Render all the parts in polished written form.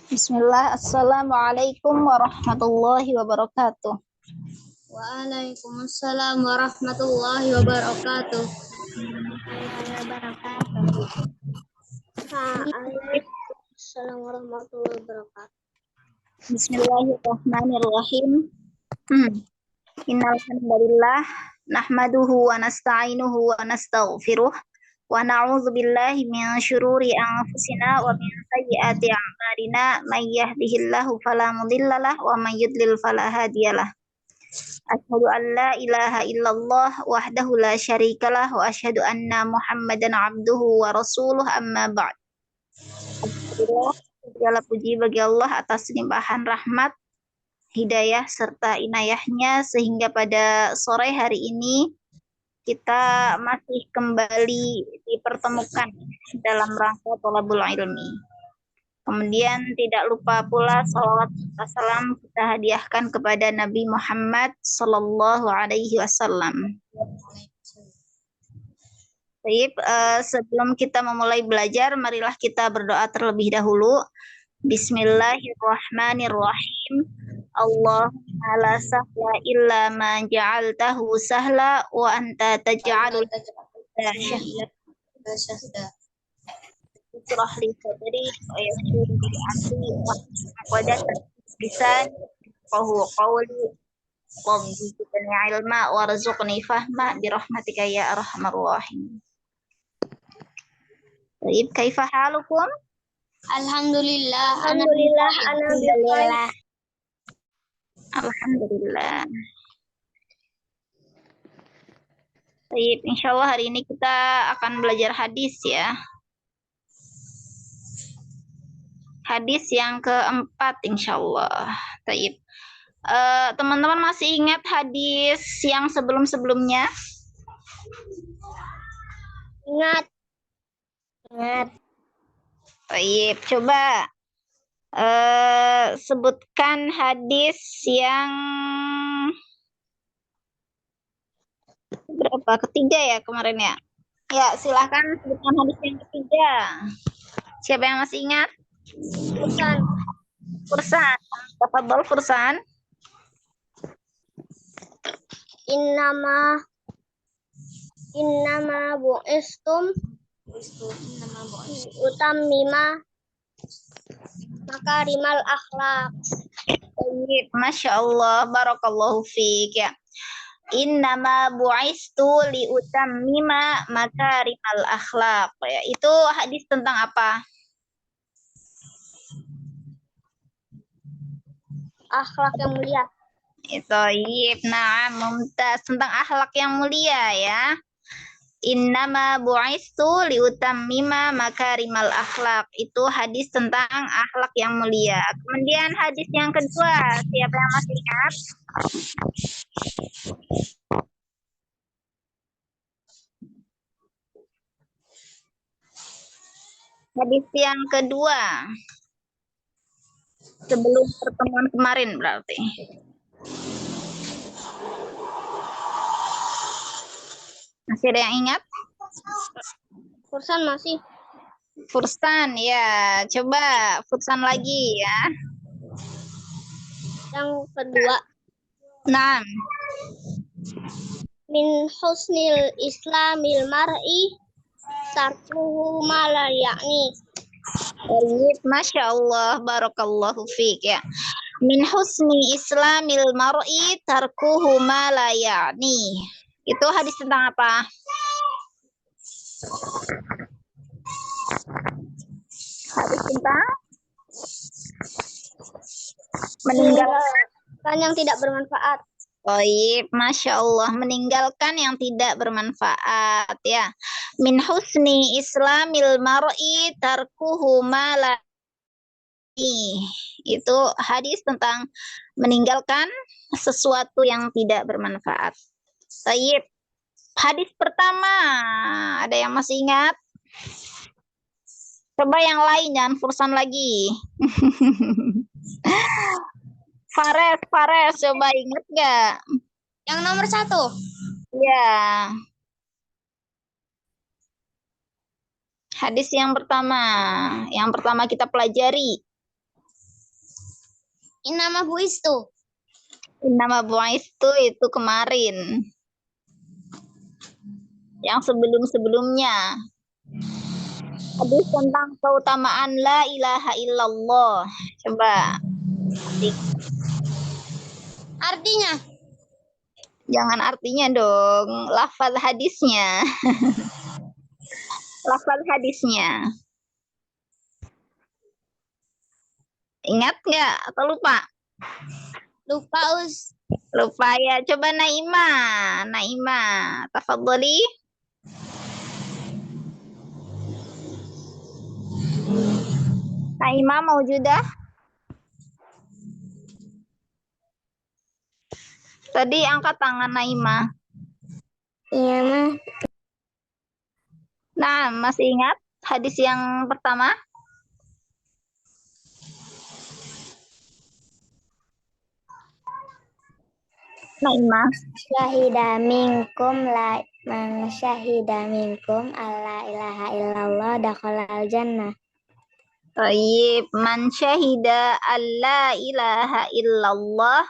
Bismillah, Assalamualaikum warahmatullahi wabarakatuh. Waalaikumsalam warahmatullahi wabarakatuh. Waalaikumsalam warahmatullahi wabarakatuh. Bismillahirrahmanirrahim. Innal hamdalillah nahmaduhu wa nasta'inuhu wa nastaghfiruh wa na'udzu billahi min syururi anfusina wa min sayyiati a'malina may yahdihillahu fala mudhillalah wa may yudlil fala hadiyalah. Asyhadu an la ilaha illallah wahdahu la syarikalah wa asyhadu anna Muhammadan abduhu wa rasuluh amma ba'd. Alhamdulillah, segala puji bagi Allah atas limpahan rahmat, hidayah serta inayahnya sehingga pada sore hari ini kita masih kembali dipertemukan dalam rangka thalabul ilmi. Kemudian tidak lupa pula salawat serta salam kita hadiahkan kepada Nabi Muhammad Sallallahu Alaihi Wasallam. Baik, sebelum kita memulai belajar, marilah kita berdoa terlebih dahulu. Bismillahirrahmanirrahim. Allahumma la sahla illa ma ja'altahu sahla wa anta taj'alul sahla. Surah li sadri wa yassir li amri wa hdatan lisan yafqahu qawli rabbi zidni ilma warzuqni fahma birahmatika ya arhamar rahim. Baik, kaifa halukum? Alhamdulillah. Alhamdulillah. Baik, insyaallah hari ini kita akan belajar hadis ya. Hadis yang keempat insyaallah. Baik. Teman-teman masih ingat hadis yang sebelum-sebelumnya? Ingat. Baik, coba sebutkan hadis yang berapa? Ketiga ya kemarin ya? Ya, silahkan sebutkan hadis yang ketiga. Siapa yang masih ingat? Fursan. Tafadhol Fursan. Innama bu'istum utammima makarimal akhlak. Baik, Masya Allah, barakallahu fiik ya. Innama bu'istu liutammima makarimal akhlak ya. Itu hadis tentang apa? Akhlak yang mulia. Taib, nah, mumtaz, tentang akhlak yang mulia ya. Innama bu'istu liutammima makarimal akhlak. Itu hadis tentang akhlak yang mulia. Kemudian hadis yang kedua, siapa yang masih ingat? Hadis yang kedua. Sebelum pertemuan kemarin berarti. Masih ada yang ingat? Fursan masih. Fursan ya, coba Fursan lagi ya. Yang kedua. Nah. Min husnil islamil mar'i tarkuhu ma la ya'ni. Masya Allah, barakallahu fiik ya. Min husni islamil mar'i tarkuhu ma la ya'ni. Itu hadis tentang apa? Hadis tentang meninggalkan yang tidak bermanfaat. Baik, Masya Allah, meninggalkan yang tidak bermanfaat ya. Min husni islamil mar'i tarkuhu ma la ya'ni. Itu hadis tentang meninggalkan sesuatu yang tidak bermanfaat. Baik. Hadis pertama, ada yang masih ingat? Coba yang lain, jangan Fursan lagi. Fares, coba ingat nggak? Yang nomor 1. Ya. Hadis yang pertama kita pelajari. Innama bu'istu. Innama bu'istu itu kemarin. Yang sebelum-sebelumnya. Hadis tentang keutamaan la ilaha illallah. Coba. Artinya? Jangan artinya dong, lafaz hadisnya. Lafaz hadisnya. Ingat nggak atau lupa? Lupa, Us. Lupa ya. Coba Naima. Naima, tafadhali. Naima maujudah? Tadi angkat tangan Naima. Iya, Mah. Nah, masih ingat hadis yang pertama? Naima. Syahida minkum la man syahida minkum alla ilaha illallah dakhalal jannah. Tayyib, man syahida alla ilaha illallah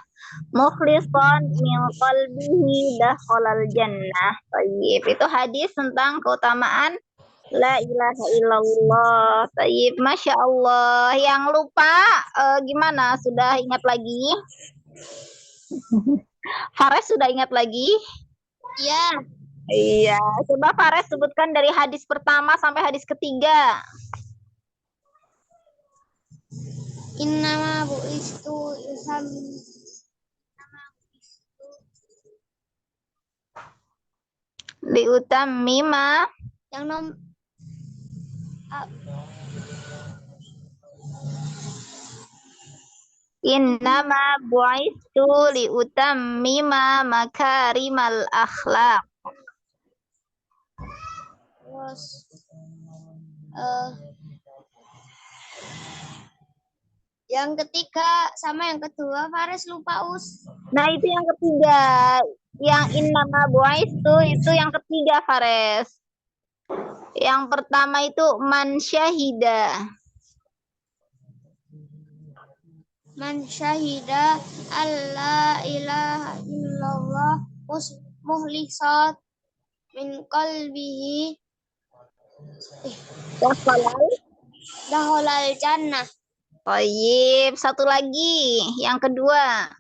mukhlishan min qalbihi dakhalal jannah. Tayyib, itu hadis tentang keutamaan la ilaha illallah. Tayyib, Masya Allah. Yang lupa gimana? Sudah ingat lagi? Fares sudah ingat lagi? Iya. Iya, coba Fares sebutkan dari hadis pertama sampai hadis ketiga. Innama bu'istu isam. Liutammima. Yang Innama bu'istu liutammima makarimal akhlaq. terus yang ketiga sama yang kedua Faris lupa, Us. Nah, itu yang ketiga. Yang innama bu'istu itu yang ketiga, Fares. Yang pertama itu man syahida. Man syahida alla ilaha illallah muhlisat min qalbihi dakhalal jannah. Tayyib, satu lagi, yang kedua.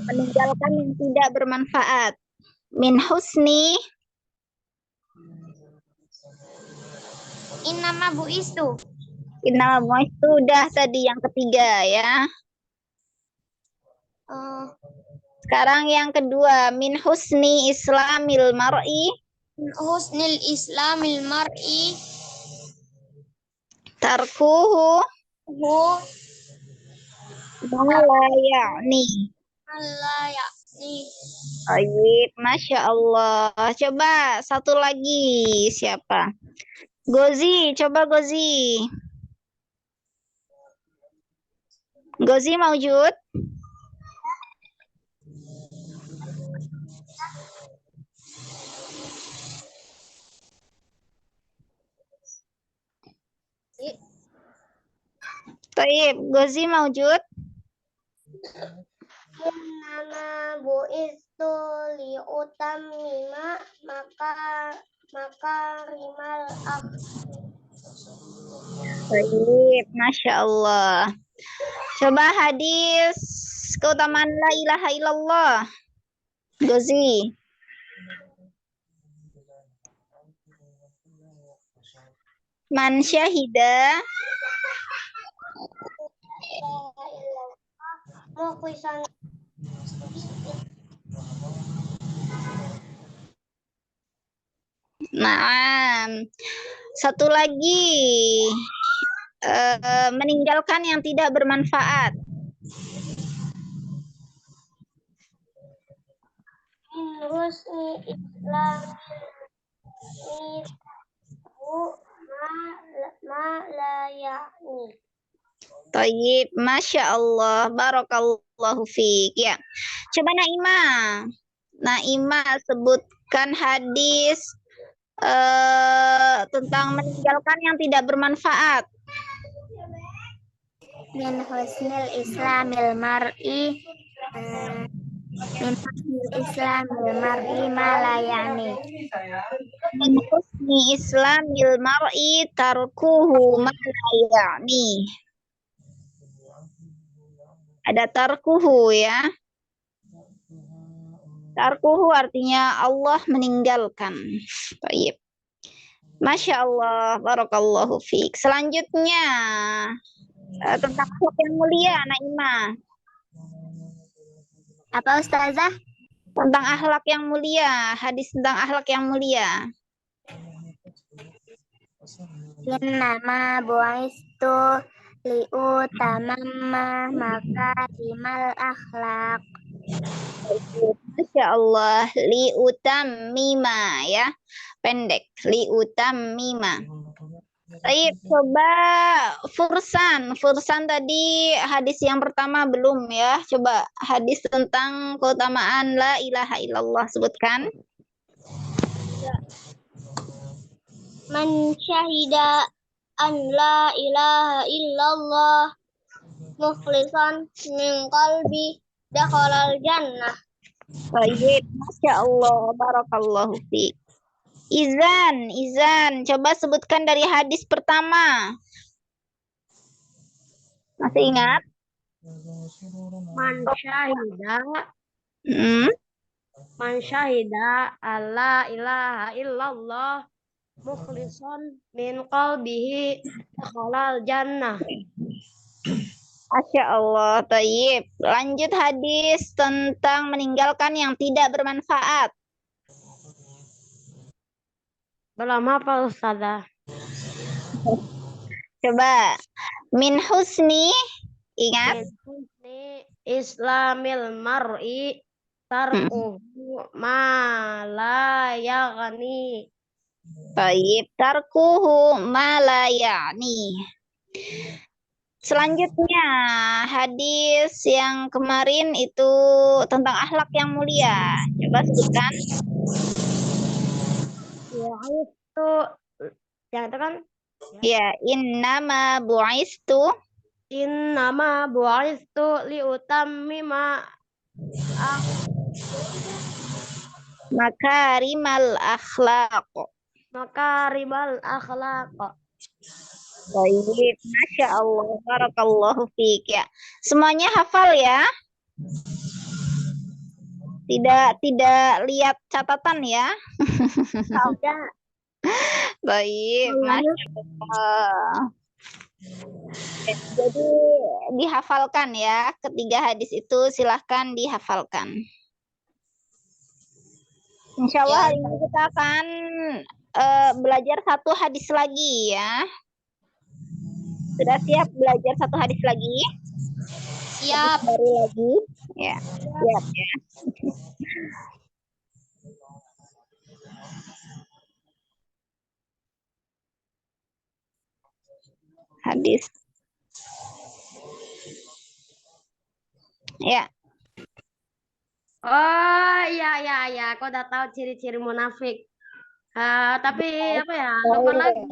Meninggalkan yang tidak bermanfaat. Min husni. Innama bu'istu. Innama bu'istu udah tadi yang ketiga ya. Sekarang yang kedua, min husni islamil mar'i. Min husnil islamil mar'i Tarkuhu ma la ya'ni. Baik, Masya Allah. Coba satu lagi, siapa? Gozi, coba Gozi. Gozi maujud? Taib, Gozi maujud? Innama bu'istu liutammima makarimal Taib, Masya Allah. Coba hadis keutamaan la ilaha illallah. Gozi. Man syahida Nah, satu lagi meninggalkan yang tidak bermanfaat. Husni Islam ma la ya'ni. Tayyib, Masya Allah, Barakallahu fiik. Ya, coba Naima sebutkan hadis tentang meninggalkan yang tidak bermanfaat. min husnil islamil mar'i min husnil islamil mar'i ma la ya'ni. Min husni islamil mar'i tarkuhu ma la ya'ni. Ada tarkuhu ya. Tarkuhu artinya Allah meninggalkan. Baik. Masya Allah, barakallahu fiik. Selanjutnya tentang akhlak yang mulia, Naimah. Apa Ustazah? Tentang akhlak yang mulia, hadis tentang akhlak yang mulia. Innama bu'istu liutamamma makarimal akhlak. Masya Allah, liutammima ya. Pendek, liutammima. Baik, coba Fursan tadi hadis yang pertama belum ya. Coba hadis tentang keutamaan la ilaha illallah sebutkan. Man syahida an la ilaha illallah mukhlisan min qalbi dakhalal jannah. Baik, Masya Allah, barakallahu fiik. Izan, coba sebutkan dari hadis pertama. Masih ingat? Man syahida Hmm? Man syahida alla ilaha illallah mukhlisan min qalbihi dakhalal jannah. Masya Allah, tayyib. Lanjut hadis tentang meninggalkan yang tidak bermanfaat. Belum apa Ustazah? Coba. Min husni, ingat? Min husni islamil mar'i tarkuhu ma la yaghni. Tayyib. Tarkuhu ma la ya'ni. Selanjutnya, hadis yang kemarin itu tentang akhlak yang mulia. Coba sebutkan. Ya, itu yang itu kan Ya, innama bu'istu innama bu'istu liutammima makarimal akhlaq. makaribal akhlaq. Baik, Masya Allah, barakallahu fiik ya. Semuanya hafal ya? Tidak lihat catatan ya? Sudah. Baik, Masya Allah. Jadi dihafalkan ya, ketiga hadis itu silahkan dihafalkan. Insya Allah hari ini kita akan belajar satu hadis lagi ya. Sudah siap belajar satu hadis lagi? Siap. Baru lagi? Ya, siap ya. Hadis. Ya. Oh iya, aku udah tahu ciri-ciri munafik. Tapi apa ya? Lupa lagi.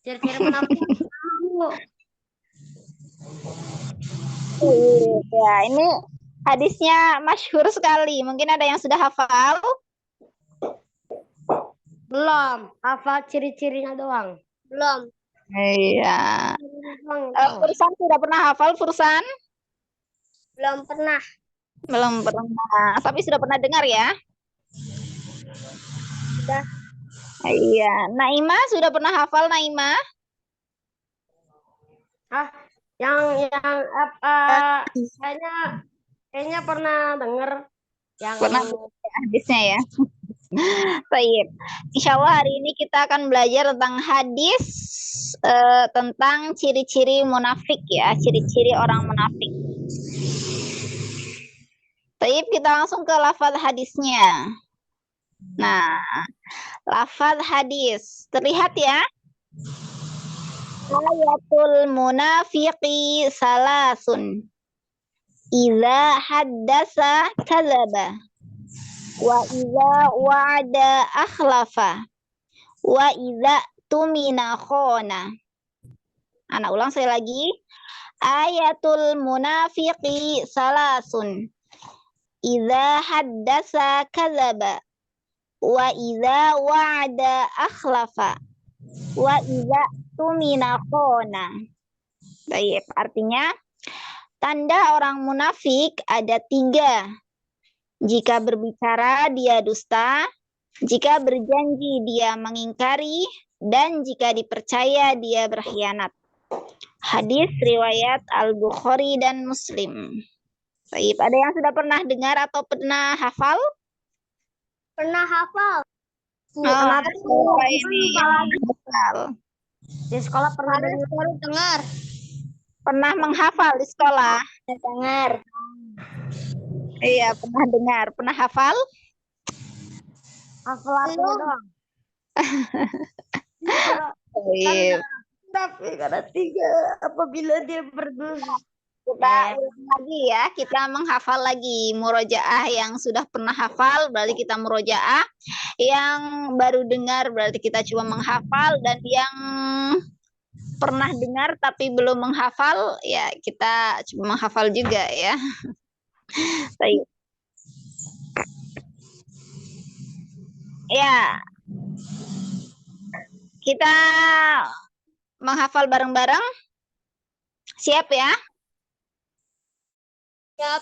Ciri-ciri munafik. Ya, ini hadisnya masyhur sekali. Mungkin ada yang sudah hafal? Belum. Hafal ciri-cirinya doang. Belum. Iya. Fursan sudah pernah hafal, Fursan? Belum pernah. Belum pernah. Tapi sudah pernah dengar ya? Sudah. Iya. Naimah sudah pernah hafal, Naimah? Yang kayaknya pernah dengar yang Pernah hadisnya ya. Baik. Insya Allah hari ini kita akan belajar tentang hadis tentang ciri-ciri munafik ya, ciri-ciri orang munafik. Baik, kita langsung ke lafaz hadisnya. Nah, lafaz hadis terlihat ya. Ayatul munafiqi salasun. Iza haddasa kadzaba. Wa iza wa'ada akhlafa. Wa iza tumina khona. Anak ulang saya lagi. Ayatul munafiqi salasun. Idza haddasa kadzaba wa idza wa'ada akhlafa wa idza tumina khona. Baik, artinya tanda orang munafik ada 3. Jika berbicara dia dusta, jika berjanji dia mengingkari, dan jika dipercaya dia berkhianat. Hadis riwayat Al-Bukhari dan Muslim. Baik, ada yang sudah pernah dengar atau pernah hafal? Pernah hafal. Kenapa ini hafal? Di sekolah pernah dengar. Pernah menghafal di sekolah? Dengar. Iya, pernah dengar. Pernah hafal? Hafal artinya doang. Baik. Tapi karena 3 apabila dia berdosa. Kita ulang lagi ya, kita menghafal lagi murojaah yang sudah pernah hafal, berarti kita murojaah. Yang baru dengar berarti kita cuma menghafal, dan yang pernah dengar tapi belum menghafal, ya kita cuma menghafal juga ya. Baik. Ya. Kita menghafal bareng-bareng. Siap ya? Siap.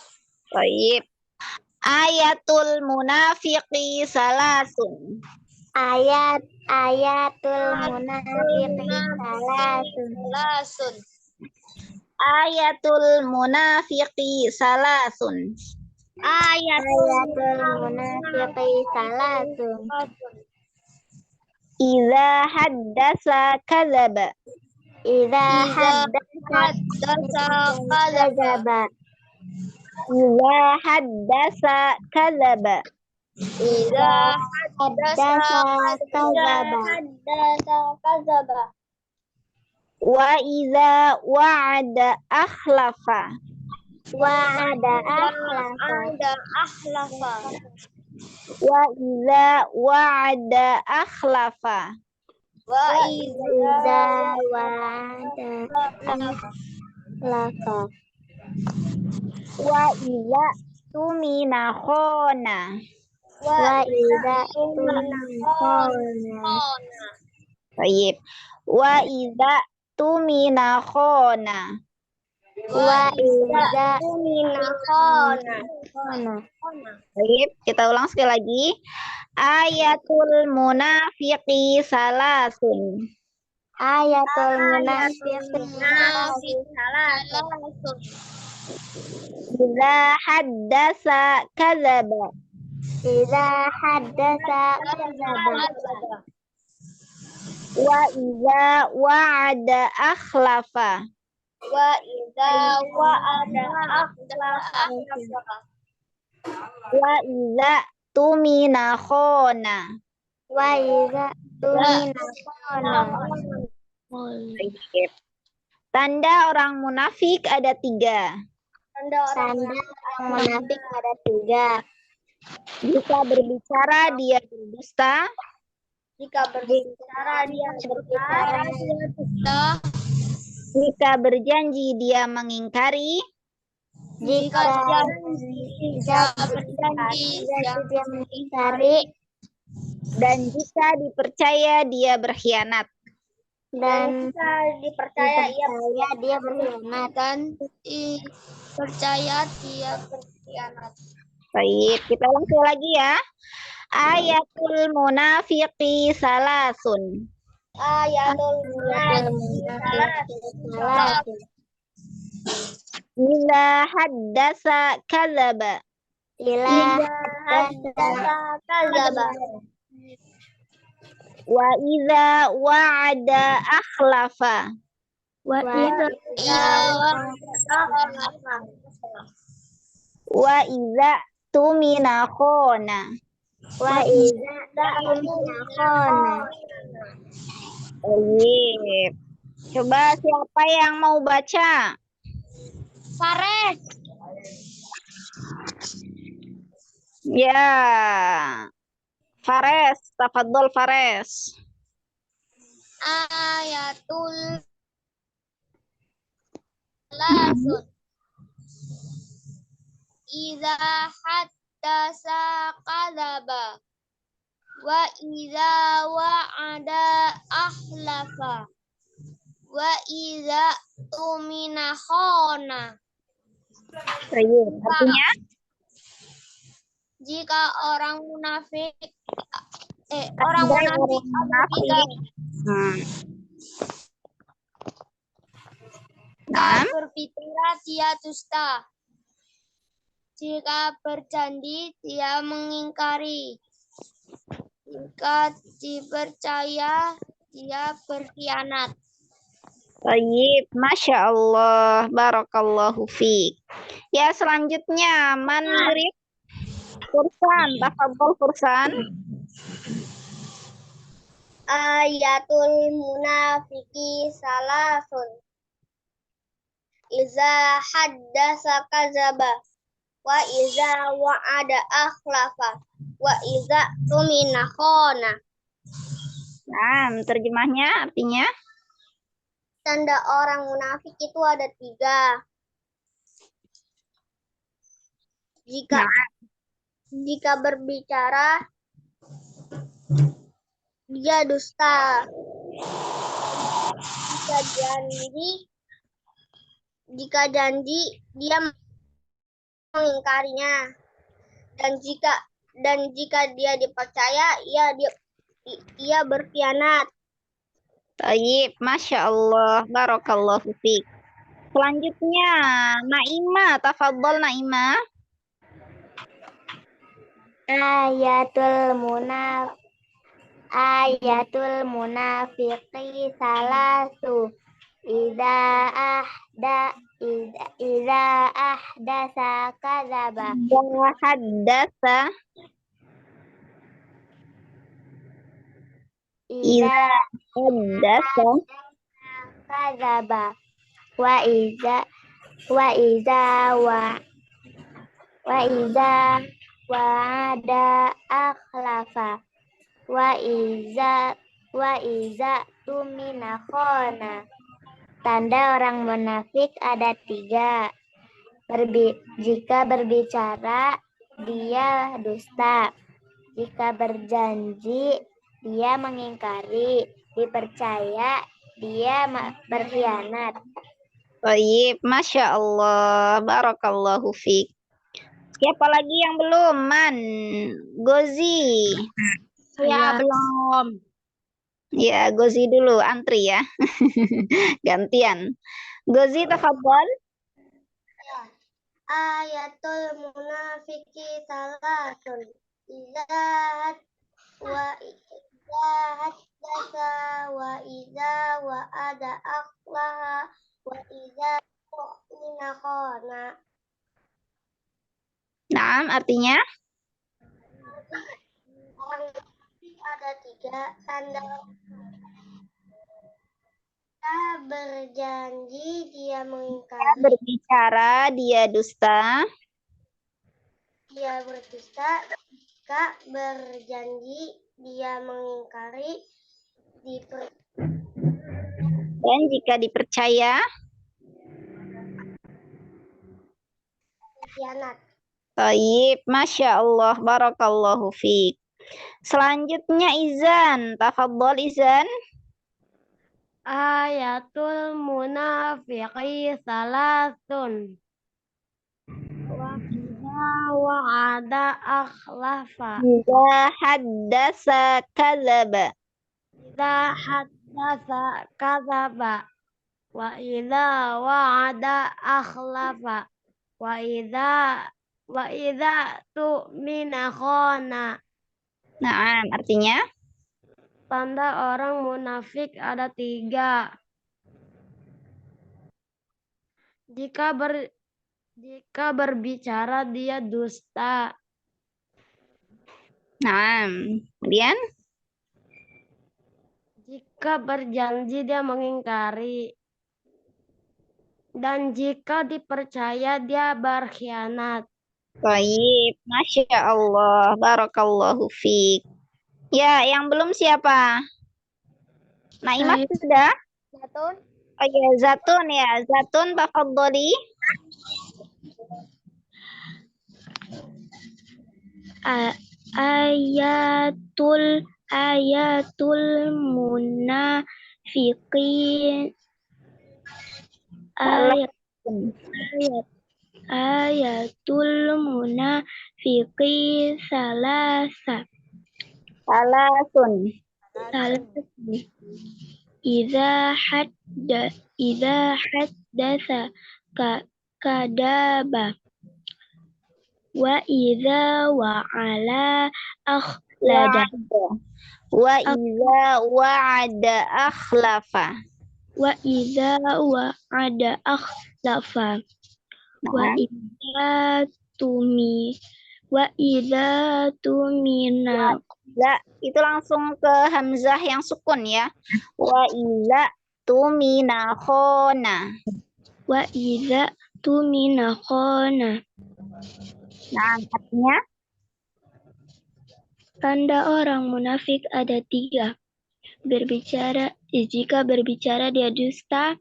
Baik. Ayatul munafiqi salasun. Ayatul munafiqi salasun. Ayatul munafiqi salasun. Ayatul munafiqi salasun. Idza haddasa kadzaba. Idza haddasa kadzaba. Idza haddasa kadzaba. Idza haddasa kadzaba. Wa idza wa'ada akhlafa. Wa'ada akhlafa. Wa idza wa'ada akhlafa. Wa idza wa'ada akhlafa. Wa idza tumina khona. Wa idza tumina khona. Baik. Wa idza tumina khona. Wa idza tumina khona. Baik, kita ulang sekali lagi. Ayatul munafiqi salasun. Ayatul munafiqi salasun. Idza haddasa kadzaba. Idza haddasa kadzaba. Wa idza wa'ada akhlafa. Wa idza wa'ada akhlafa. Wa idza tumina khona. Wa idza tumina khona. Tanda orang munafik ada 3. Tanda orang munafik ada 3. Jika berbicara dia berdusta. Jika berbicara dia berdusta. Jika berjanji dia mengingkari. Jika berjanji dia mengingkari. Dan jika dipercaya dia berkhianat. Dan jika dipercaya dia berkhianat. Dan dipercaya dia berkhianat. Baik, kita ulang sekali lagi ya. Ayatul munafiqi salasun. Ayatul munafiqi salasun. Idza haddasa kadzaba. Idza haddasa kadzaba. Wa idza wa'ada akhlafa. Wa idza akhlafa. Wa idza tumina khona. Wa idza tumina khona. Baik. Coba siapa yang mau baca? Fares. Ya. Fares, tafadhol Fares. Ayatul salasun. Idza haddasa kadzaba. Wa idza wa'ada akhlafa. Wa idza tumina khana. Artinya? Jika orang munafik orang munafik ada tiga. Jika berbicara dia dusta. Jika berjanji dia mengingkari. Jika dipercaya dia berkhianat. Baik, Masya Allah, Barakallahu fiik. Ya, selanjutnya, man yurid? Fursan, tafadhol Fursan. Ayatul munafiki salasun. Iza haddasa kadzaba. Wa iza wa'ada akhlafa. Wa iza tumina khana. Nah, terjemahnya artinya? Tanda orang munafik itu ada 3. Jika berbicara dia dusta. Jika janji dia mengingkarinya. Dan jika dia dipercaya ia berkhianat. Baik, Masya Allah, Barakallahu fiik. Selanjutnya, Naimah, tafadhol Naimah. Ayatul munafiqi salasu. Iza ahdasa kadzaba. Wa haddasa. Iza haddasa kadzaba. Wa iza wa'ada akhlafa. Wa iza tumina khana. Tanda orang munafik ada 3. Jika berbicara dia dusta. Jika berjanji dia mengingkari. Dipercaya dia berkhianat. Baik, Masya Allah, Barakallahu fiik. Siapa lagi yang belum? Man, Gozi. Ya, belum. Ya, Gozi dulu, antri ya. Gantian. Gozi, tafadhol. Ayatul munafiki salasun. Iza haddasa wa iza wa'ada akhlaha wa iza tu'mina khana. Nah, artinya? Orang munafik ada 3 tanda. Berjanji dia mengingkari. Berbicara dia dusta. Dia berdusta. Jika berjanji dia mengingkari. Dan jika dipercaya khianat. Baik, Masya Allah, Barakallahu fiik. Selanjutnya Izan, tafadhol Izan. Ayatul munafiqi salasun. Wa idza wa'ada akhlafa. Idza haddasa kadzaba. Idza haddasa kadzaba. Wa idza wa'ada akhlafa. Wa idza tu'mina khana. Nah, artinya? Tanda orang munafik ada 3. Jika berbicara dia dusta. Nah, kemudian? Jika berjanji dia mengingkari. Dan jika dipercaya dia berkhianat. Baik, Masya Allah, Barakallahu fiik. Ya, yang belum siapa? Naimah sudah? Oh ya, Zatun ya. Zatun, tafadholi. Ayatul munafiqin ayat ayat ayatul munafiqin Salasun. salasun idza haddatsa kadaba wa idza wa'ala akhlada Wa'ada. Wa iza wa'ada akhlafa. wa idza wa'ada akhlafa wa Nah, idza tumi wa idza tumina la itu langsung ke hamzah yang sukun ya. Wa iza tumina khona. wa idza tumina khana. Nah, artinya Tanda orang munafik ada 3. Jika berbicara dia dusta,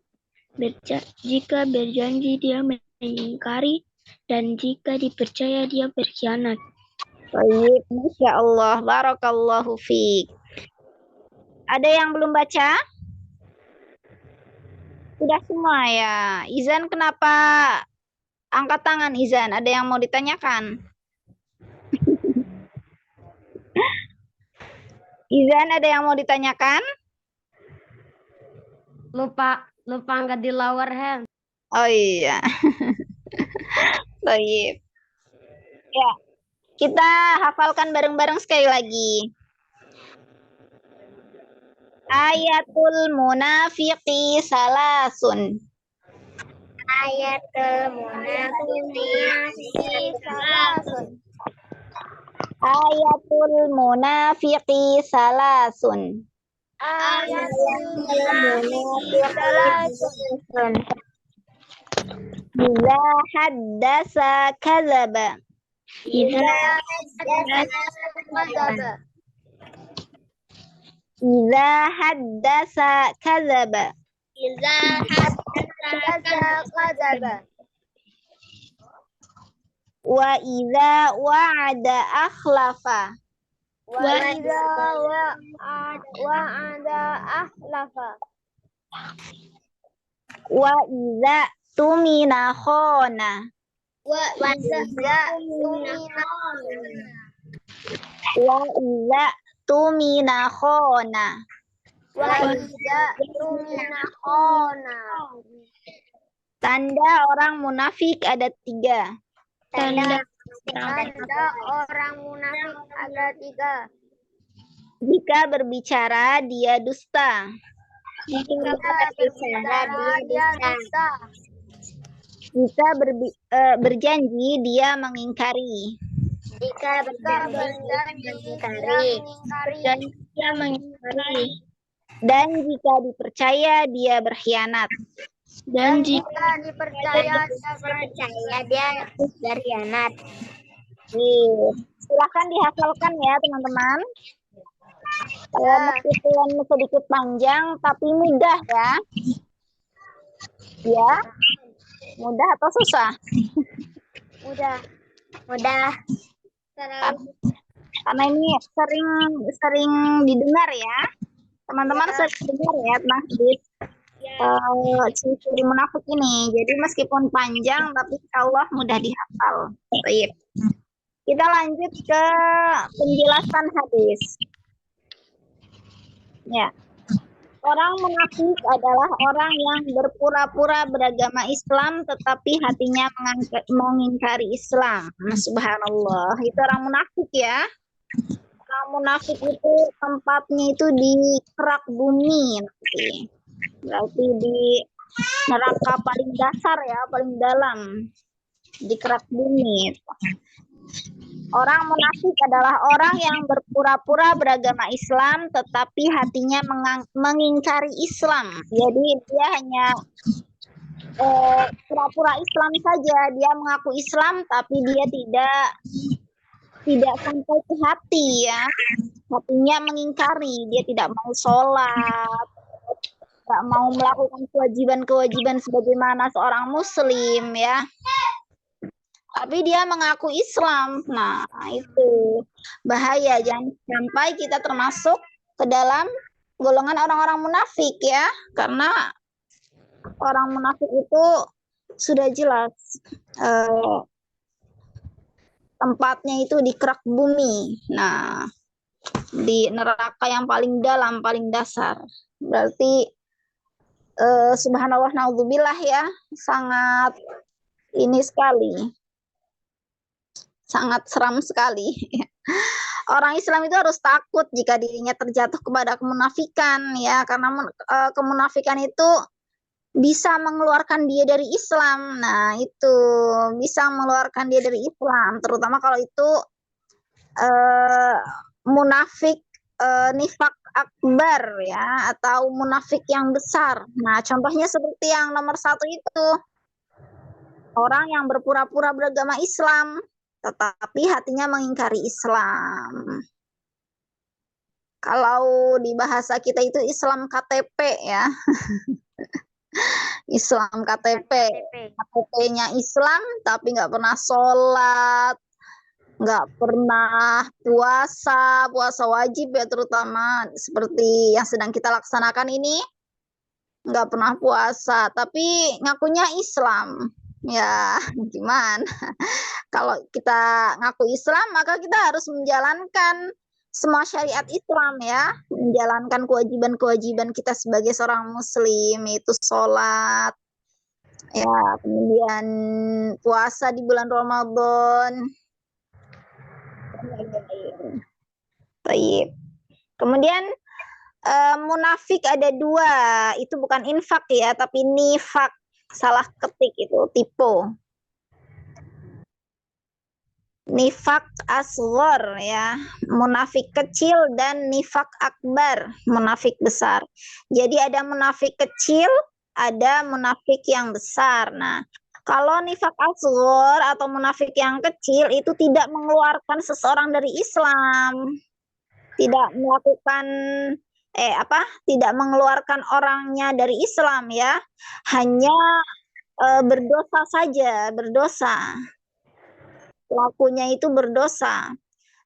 jika berjanji dia mengingkari, dan jika dipercaya dia berkhianat. baik, Masya Allah, barakallahu fiik. Ada yang belum baca? Sudah semua ya. Izan kenapa angkat tangan Izan? Ada yang mau ditanyakan? Izan ada yang mau ditanyakan? Lupa angkat di lower hand. Oh iya. Baik. Ya, kita hafalkan bareng-bareng sekali lagi. Ayatul munafiqi salasun. Ayatul munafiqi salasun. Ayatul munafiqi salasun. Ayatul munafiqi salasun. Iza haddasa kadzaba. Idza Iza haddasa kadzaba. Wa iza wa'ada akhlafa. wa idza wa'ada akhlafa. Wa iza tumina khona. Wa idza Wa iza tumina khona. Tanda orang munafik ada 3. Tanda orang munafik ada 3. Jika berbicara dia dusta. Jika berjanji dia mengingkari. Dan jika dipercaya dia berkhianat. dan jika dipercaya dia berkhianat. Silakan dihafalkan ya teman-teman. Meskipun sedikit panjang tapi mudah ya. Ya. Mudah atau susah? Mudah. Karena ini sering didengar ya. Teman-teman sering dengar ya tentang ciri-ciri munafik ini. Jadi meskipun panjang tapi Allah mudah dihafal. Baik. Kita lanjut ke penjelasan hadis. Ya. Orang munafik adalah orang yang berpura-pura beragama Islam tetapi hatinya mengingkari Islam. Subhanallah. Itu orang munafik ya. Orang munafik itu tempatnya itu di kerak bumi nanti. Berarti di neraka paling dasar ya, paling dalam. Di kerak bumi. Orang munafik adalah orang yang berpura-pura beragama Islam tetapi hatinya mengingkari Islam. Jadi dia hanya pura-pura Islam saja. Dia mengaku Islam tapi dia tidak sampai ke hati ya. Hatinya mengingkari, dia tidak mau sholat, nggak mau melakukan kewajiban-kewajiban sebagaimana seorang muslim ya, tapi dia mengaku Islam. Nah, itu bahaya, jangan sampai kita termasuk ke dalam golongan orang-orang munafik ya, karena orang munafik itu sudah jelas tempatnya itu di kerak bumi. Nah, di neraka yang paling dalam, paling dasar. Berarti subhanallah naudzubillah ya, sangat ini sekali, sangat seram sekali. Orang Islam itu harus takut jika dirinya terjatuh kepada kemunafikan ya, karena kemunafikan itu bisa mengeluarkan dia dari Islam. Nah, itu bisa mengeluarkan dia dari Islam, terutama kalau itu munafik nifak akbar ya, atau munafik yang besar. Nah, contohnya seperti yang nomor 1 itu, orang yang berpura-pura beragama Islam, tetapi hatinya mengingkari Islam. Kalau di bahasa kita itu Islam KTP ya. Islam KTP. KTP-nya Islam, tapi nggak pernah sholat, nggak pernah puasa wajib ya, terutama seperti yang sedang kita laksanakan ini, nggak pernah puasa, tapi ngakunya Islam. Ya, gimana? Kalau kita ngaku Islam, maka kita harus menjalankan semua syariat Islam ya, menjalankan kewajiban-kewajiban kita sebagai seorang muslim, yaitu sholat, ya, kemudian puasa di bulan Ramadan. Baik. Kemudian munafik ada 2, itu bukan infak ya, tapi nifak, salah ketik itu, typo. Nifak asghar ya, munafik kecil, dan nifak akbar, munafik besar. Jadi ada munafik kecil, ada munafik yang besar. Nah, kalau nifak asghar atau munafik yang kecil itu tidak mengeluarkan seseorang dari Islam, tidak melakukan tidak mengeluarkan orangnya dari Islam ya, hanya berdosa saja, berdosa. Pelakunya itu berdosa.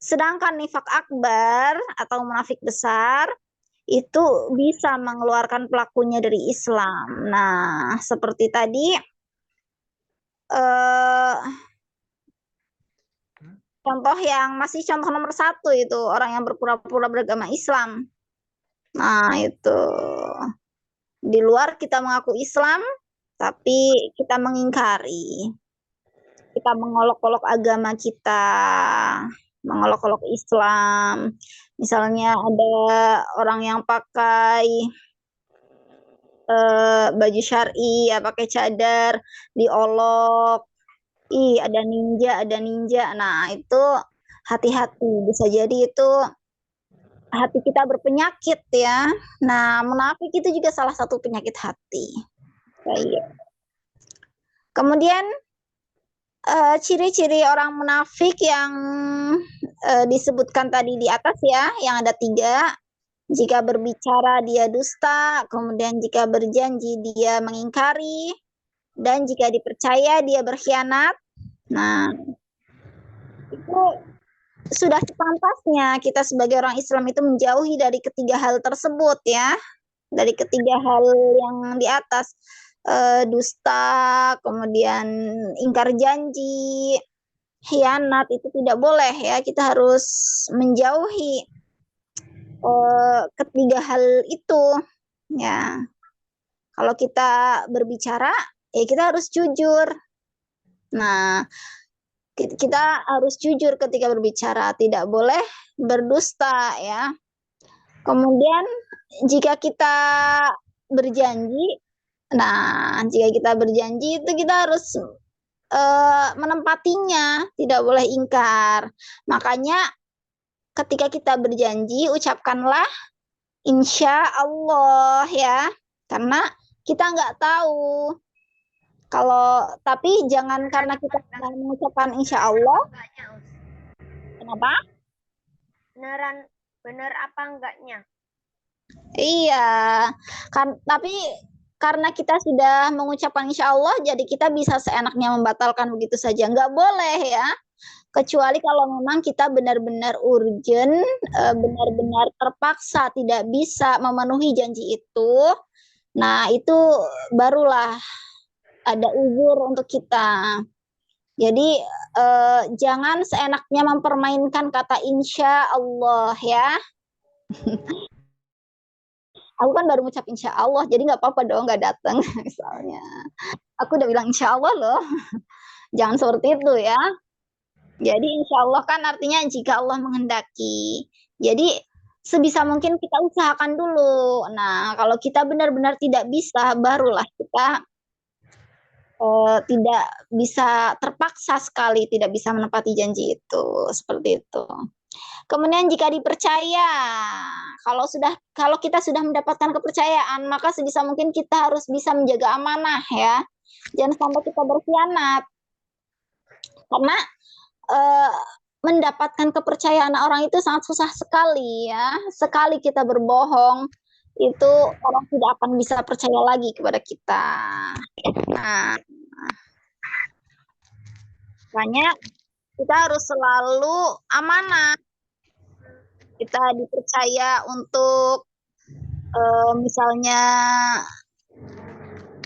Sedangkan nifak akbar atau munafik besar itu bisa mengeluarkan pelakunya dari Islam. Nah, seperti tadi contoh yang masih contoh nomor 1 itu, orang yang berpura-pura beragama Islam. Nah, itu di luar kita mengaku Islam, tapi kita mengingkari. Kita mengolok-olok agama kita, mengolok-olok Islam. Misalnya ada orang yang pakai baju syar'i, ya pakai cadar, diolok. Ih, ada ninja. Nah, itu hati-hati, bisa jadi itu hati kita berpenyakit ya. Nah, munafik itu juga salah satu penyakit hati. Baik. Kemudian ciri-ciri orang munafik yang disebutkan tadi di atas ya, yang ada 3. Jika berbicara dia dusta, kemudian jika berjanji dia mengingkari, dan jika dipercaya dia berkhianat. Nah, itu sudah sepantasnya kita sebagai orang Islam itu menjauhi dari ketiga hal tersebut ya, dari ketiga hal yang di atas. Dusta, kemudian ingkar janji, khianat, itu tidak boleh ya. Kita harus menjauhi ketiga hal itu ya. Kalau kita berbicara ya kita harus jujur. Nah, kita harus jujur ketika berbicara, tidak boleh berdusta ya. Kemudian jika kita berjanji, jika kita berjanji itu kita harus menempatinya, tidak boleh ingkar. Makanya ketika kita berjanji, ucapkanlah insya Allah ya, karena kita nggak tahu. Tapi jangan karena kita mengucapkan insya Allah. Kenapa? Bener apa enggaknya? Iya, kan tapi karena kita sudah mengucapkan insya Allah, jadi kita bisa seenaknya membatalkan begitu saja. Nggak boleh ya, kecuali kalau memang kita benar-benar urgent, benar-benar terpaksa tidak bisa memenuhi janji itu. Nah, itu barulah ada uzur untuk kita. Jadi jangan seenaknya mempermainkan kata insya Allah ya. Aku kan baru ngucap insya Allah, jadi nggak apa-apa dong nggak datang misalnya. Aku udah bilang insya Allah loh, jangan seperti itu ya. Jadi insya Allah kan artinya jika Allah menghendaki. Jadi sebisa mungkin kita usahakan dulu. Nah, kalau kita benar-benar tidak bisa, barulah kita tidak bisa terpaksa sekali, tidak bisa menepati janji itu, seperti itu. Kemudian jika dipercaya, kalau kita sudah mendapatkan kepercayaan, maka sebisa mungkin kita harus bisa menjaga amanah ya. Jangan sampai kita berkhianat. Karena mendapatkan kepercayaan orang itu sangat susah sekali ya. Sekali kita berbohong, itu orang tidak akan bisa percaya lagi kepada kita. Nah, makanya kita harus selalu amanah. Kita dipercaya untuk misalnya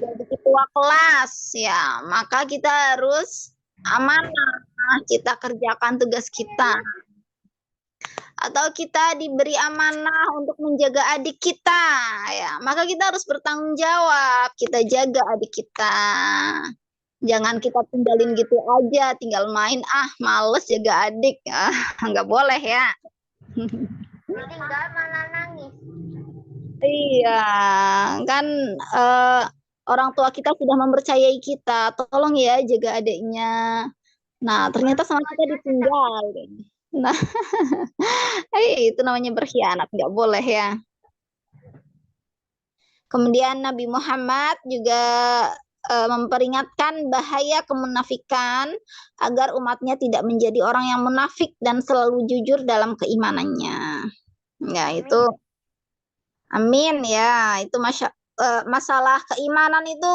jadi ketua kelas ya, maka kita harus amanah, kita kerjakan tugas kita. Atau kita diberi amanah untuk menjaga adik kita ya, maka kita harus bertanggung jawab, kita jaga adik kita. Jangan kita tinggalin gitu aja, tinggal main, males jaga adik, nggak boleh ya. Tinggal malah nangis. Iya, kan orang tua kita sudah mempercayai kita, tolong ya jaga adiknya. Nah, ternyata sama kita ditinggal. Nah, itu namanya berkhianat, nggak boleh ya. Kemudian Nabi Muhammad juga memperingatkan bahaya kemunafikan agar umatnya tidak menjadi orang yang munafik dan selalu jujur dalam keimanannya. Ya, itu amin ya. Itu masalah keimanan itu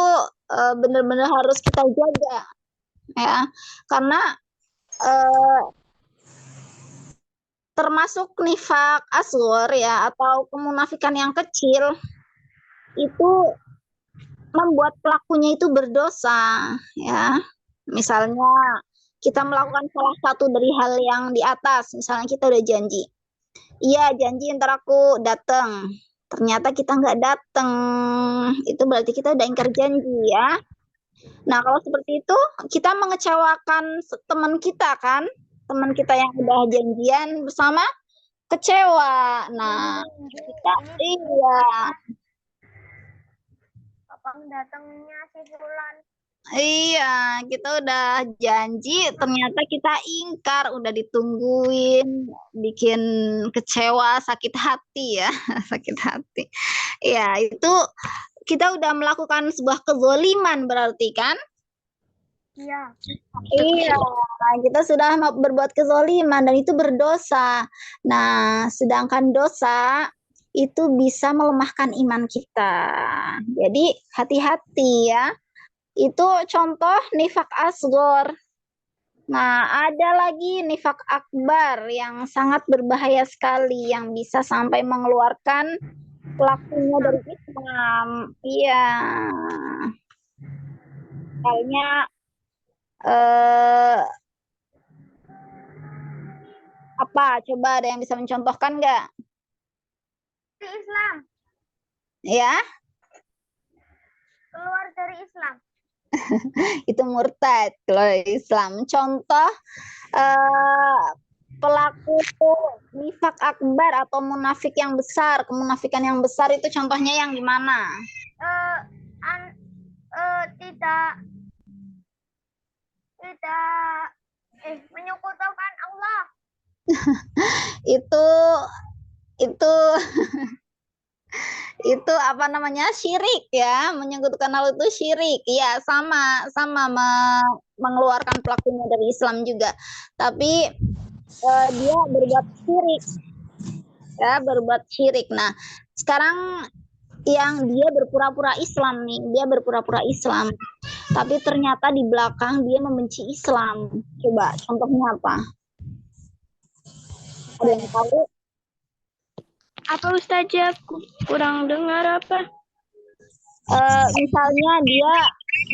benar-benar harus kita jaga ya. Karena termasuk nifak asghar ya atau kemunafikan yang kecil itu membuat pelakunya itu berdosa ya. Misalnya kita melakukan salah satu dari hal yang di atas, misalnya kita udah janji. Iya, janji ntar aku datang. Ternyata kita nggak datang. Itu berarti kita udah ingkar janji ya. Nah, kalau seperti itu kita mengecewakan teman kita kan? Teman kita yang udah janjian bersama kecewa. Nah, kita iya. Kapan datangnya si Fulan? Iya, kita udah janji, ternyata kita ingkar, udah ditungguin, bikin kecewa, sakit hati ya, sakit hati. Ya, itu kita udah melakukan sebuah kezoliman berarti kan? Iya. Iya, kita sudah berbuat kezoliman dan itu berdosa. Nah, sedangkan dosa itu bisa melemahkan iman kita. Jadi hati-hati ya. Itu contoh nifak asghar. Nah, ada lagi nifak akbar yang sangat berbahaya sekali yang bisa sampai mengeluarkan pelakunya dari Islam. Iya. Misalnya apa? Coba ada yang bisa mencontohkan nggak? Di Islam. Ya? Keluar dari Islam. Itu murtad kalau Islam. Contoh pelaku nifak akbar atau munafik yang besar, kemunafikan yang besar itu contohnya yang gimana? Tidak menyekutukan Allah. itu itu apa namanya, syirik ya, menyekutukan Allah itu syirik ya, sama mengeluarkan pelakunya dari Islam juga, tapi dia berbuat syirik ya, berbuat syirik. Nah, Sekarang yang dia berpura-pura Islam nih, dia berpura-pura Islam, tapi ternyata di belakang dia membenci Islam. Coba contohnya apa? Ada yang tahu? Apa Ustazah? Kurang dengar apa? Misalnya dia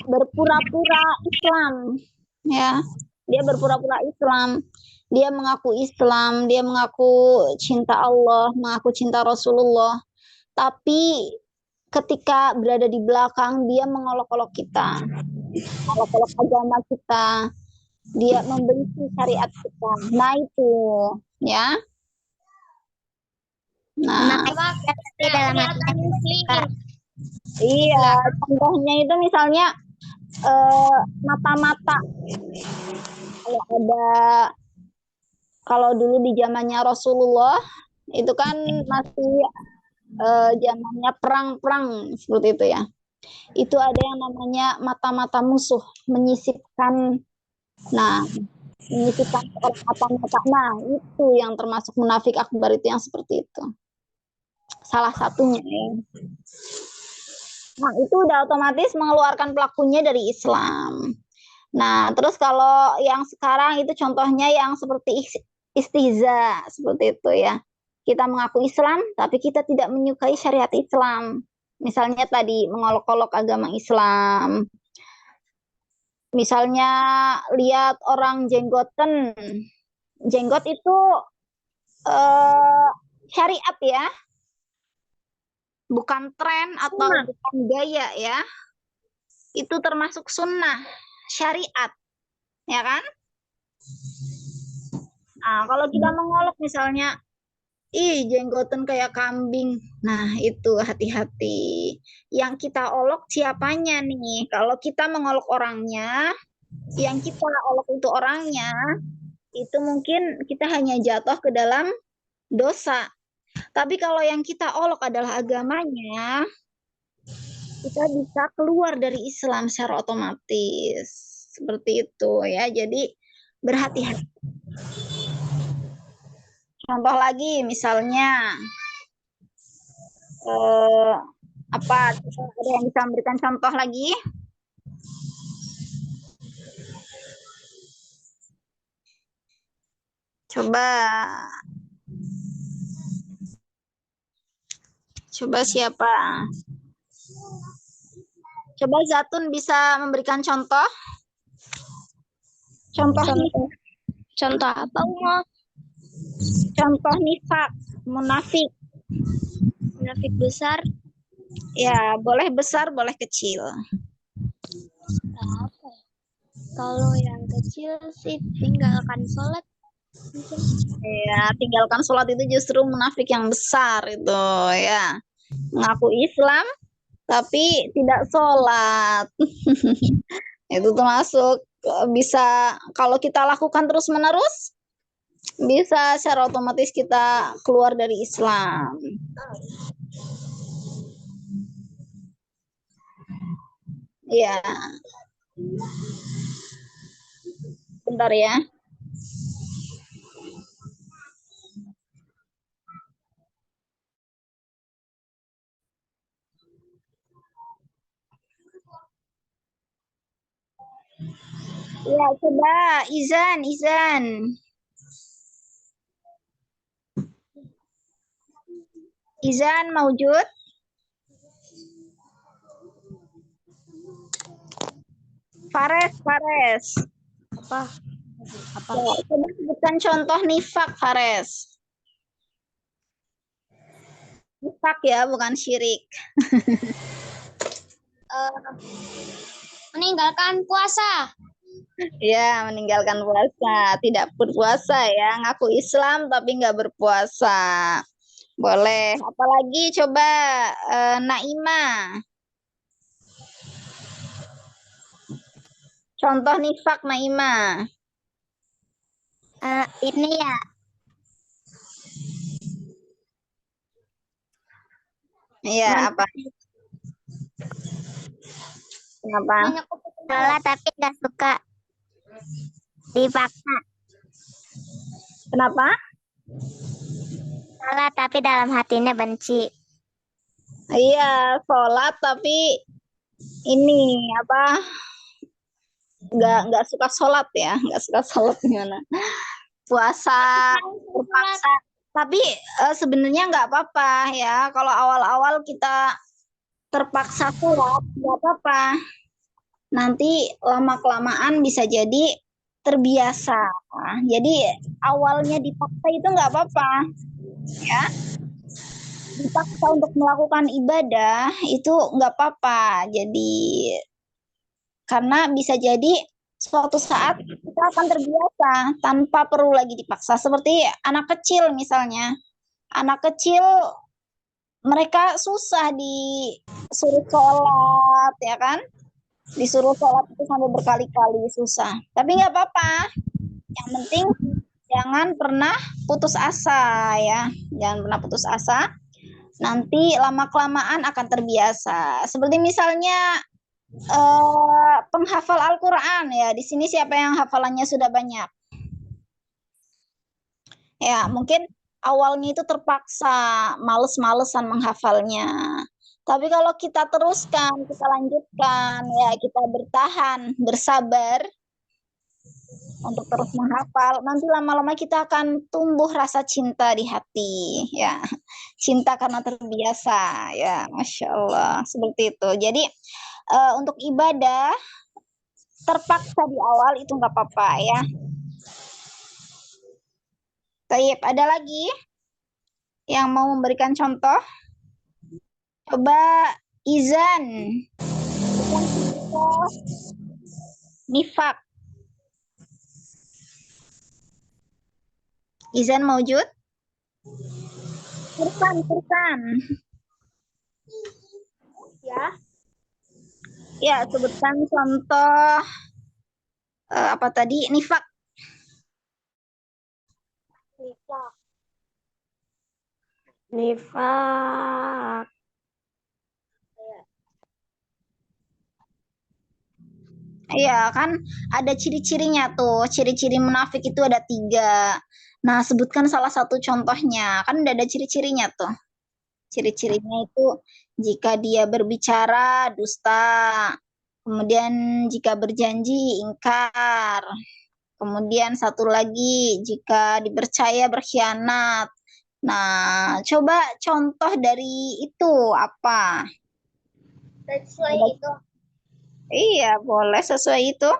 berpura-pura Islam, ya, dia berpura-pura Islam, dia mengaku Islam, dia mengaku cinta Allah, mengaku cinta Rasulullah, tapi ketika berada di belakang dia mengolok-olok kita, mengolok-olok agama kita, dia membenci syariat kita. Nah itu, ya. Nah, dalam hatinya. iya, contohnya itu misalnya mata-mata. Kalau dulu di zamannya Rasulullah itu kan masih zamannya perang-perang seperti itu ya. Itu ada yang namanya mata-mata musuh menyisipkan, menyisipkan mata-mata. Nah, itu yang termasuk munafik akbar, itu yang seperti itu. Salah satunya ya. Nah, itu udah otomatis mengeluarkan pelakunya dari Islam. Nah, terus kalau yang sekarang itu contohnya yang seperti istiza, seperti itu ya. Kita mengaku Islam, tapi kita tidak menyukai syariat Islam. Misalnya tadi mengolok-olok agama Islam. Misalnya lihat orang jenggoten. Jenggot itu syariat ya. Bukan tren atau bukan gaya ya. Itu termasuk sunnah, syariat. Ya kan? Nah, kalau kita mengolok misalnya, ih jenggotan kayak kambing. Nah, itu hati-hati. Yang kita olok siapanya nih? Kalau kita mengolok orangnya, yang kita olok itu orangnya, itu mungkin kita hanya jatuh ke dalam dosa. Tapi kalau yang kita olok adalah agamanya, kita bisa keluar dari Islam secara otomatis. Seperti itu ya. Jadi berhati-hati. Contoh lagi misalnya apa? Ada yang bisa memberikan contoh lagi? Coba siapa? Coba Zatun bisa memberikan contoh? Contoh apa, Uma? Contoh nifak, munafik. Munafik besar? Ya, boleh besar, boleh kecil. Apa? Kalau yang kecil sih tinggalkan sholat. Ya, tinggalkan sholat itu justru munafik yang besar itu ya. Mengaku Islam tapi tidak sholat. Itu termasuk bisa, kalau kita lakukan terus-menerus, bisa secara otomatis kita keluar dari Islam. Ya. Bentar ya. Ya, coba Izan. Izan maujud? Fares. Apa? Ya, coba sebutkan contoh nifak, Fares. Nifak ya, bukan syirik. Meninggalkan puasa. Ya, meninggalkan puasa. Tidak berpuasa ya. Ngaku Islam tapi nggak berpuasa. Boleh. Apalagi coba Naima. Contoh nifak Naima. Ini ya. Iya, apa? Kenapa? Salah tapi nggak suka dipaksa. Kenapa? Salah tapi dalam hatinya benci. Iya, sholat tapi ini apa? Nggak suka sholat ya, nggak suka sholat gimana? Puasa terpaksa. Tapi sebenarnya nggak apa-apa ya. Kalau awal-awal kita terpaksa sholat, nggak apa-apa. Nanti lama-kelamaan bisa jadi terbiasa. Jadi awalnya dipaksa itu nggak apa-apa, ya. Dipaksa untuk melakukan ibadah itu nggak apa-apa. Jadi karena bisa jadi suatu saat kita akan terbiasa tanpa perlu lagi dipaksa. Seperti anak kecil misalnya. Anak kecil mereka susah disuruh sholat, ya kan? Disuruh sholat itu sampai berkali-kali susah. Tapi nggak apa-apa. Yang penting jangan pernah putus asa ya. Jangan pernah putus asa. Nanti lama-kelamaan akan terbiasa. Seperti misalnya penghafal Al-Quran ya. Di sini siapa yang hafalannya sudah banyak? Ya, mungkin awalnya itu terpaksa, males-malesan menghafalnya. Tapi kalau kita teruskan, kita lanjutkan, ya kita bertahan, bersabar untuk terus menghafal, nanti lama-lama kita akan tumbuh rasa cinta di hati, ya. Cinta karena terbiasa, ya, Masya Allah, seperti itu. Jadi, untuk ibadah, terpaksa di awal itu nggak apa-apa, ya. Baik, ada lagi yang mau memberikan contoh? Coba Izan. Nifak. Izan maujud? Furkan. Ya. Ya, sebutkan contoh apa tadi? Nifak. Nifak. Iya, kan ada ciri-cirinya tuh. Ciri-ciri munafik itu ada 3. Nah, sebutkan salah satu contohnya. Kan udah ada ciri-cirinya tuh. Ciri-cirinya itu jika dia berbicara dusta. Kemudian jika berjanji ingkar. Kemudian satu lagi jika dipercaya berkhianat. Nah, coba contoh dari itu apa? Sesuai itu. Iya, boleh sesuai itu.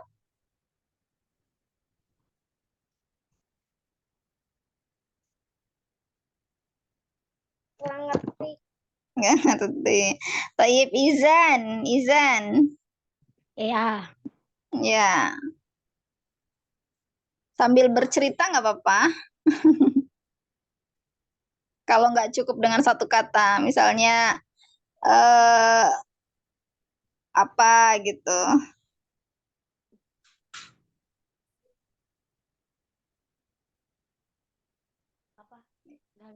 Kurang ngerti. Nggak ngerti. Tayyip Izan. Ya. Ya, sambil bercerita nggak apa-apa. Kalau nggak cukup dengan satu kata, misalnya eh, apa gitu.